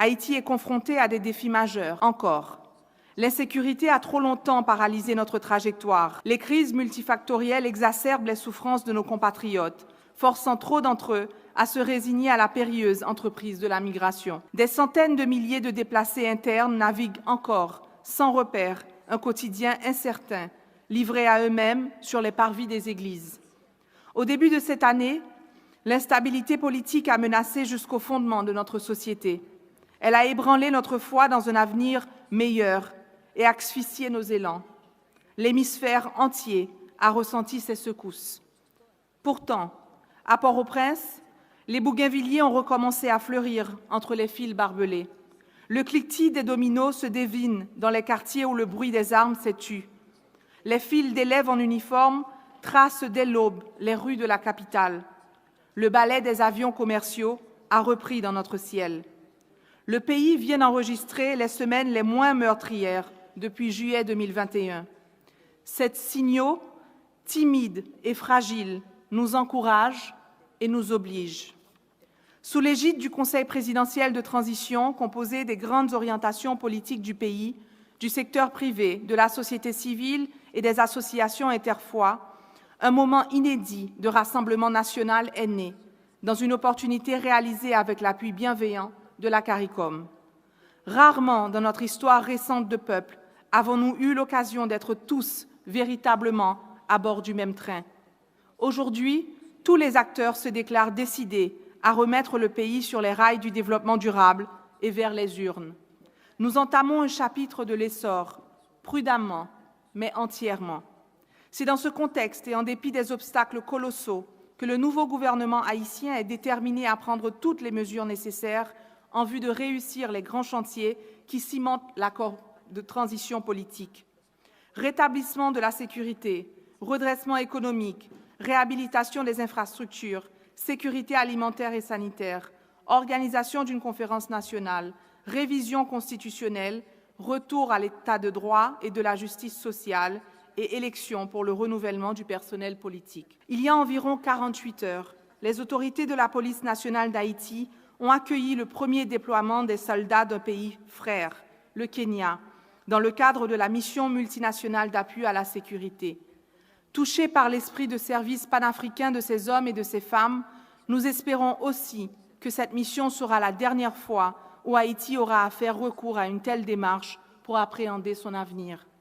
Haïti est confronté à des défis majeurs, encore. L'insécurité a trop longtemps paralysé notre trajectoire. Les crises multifactorielles exacerbent les souffrances de nos compatriotes, forçant trop d'entre eux à se résigner à la périlleuse entreprise de la migration. Des centaines de milliers de déplacés internes naviguent encore, sans repère, un quotidien incertain, livrés à eux-mêmes sur les parvis des églises. Au début de cette année, l'instabilité politique a menacé jusqu'au fondement de notre société. Elle a ébranlé notre foi dans un avenir meilleur et asphyxié nos élans. L'hémisphère entier a ressenti ces secousses. Pourtant, à Port-au-Prince, les bougainvilliers ont recommencé à fleurir entre les fils barbelés. Le cliquetis des dominos se devine dans les quartiers où le bruit des armes s'est tu. Les files d'élèves en uniforme tracent dès l'aube les rues de la capitale. Le ballet des avions commerciaux a repris dans notre ciel. Le pays vient d'enregistrer les semaines les moins meurtrières depuis juillet 2021. Ces signaux, timides et fragiles, nous encouragent et nous obligent. Sous l'égide du Conseil présidentiel de transition, composé des grandes orientations politiques du pays, du secteur privé, de la société civile et des associations interfoi, un moment inédit de rassemblement national est né, dans une opportunité réalisée avec l'appui bienveillant de la CARICOM. Rarement dans notre histoire récente de peuple avons-nous eu l'occasion d'être tous véritablement à bord du même train. Aujourd'hui, tous les acteurs se déclarent décidés à remettre le pays sur les rails du développement durable et vers les urnes. Nous entamons un chapitre de l'essor, prudemment, mais entièrement. C'est dans ce contexte et en dépit des obstacles colossaux que le nouveau gouvernement haïtien est déterminé à prendre toutes les mesures nécessaires en vue de réussir les grands chantiers qui cimentent l'accord de transition politique. Rétablissement de la sécurité, redressement économique, réhabilitation des infrastructures, sécurité alimentaire et sanitaire, organisation d'une conférence nationale, révision constitutionnelle, retour à l'état de droit et de la justice sociale et élections pour le renouvellement du personnel politique. Il y a environ 48 heures, les autorités de la police nationale d'Haïti ont accueilli le premier déploiement des soldats d'un pays frère, le Kenya, dans le cadre de la mission multinationale d'appui à la sécurité. Touchés par l'esprit de service panafricain de ces hommes et de ces femmes, nous espérons aussi que cette mission sera la dernière fois où Haïti aura à faire recours à une telle démarche pour appréhender son avenir.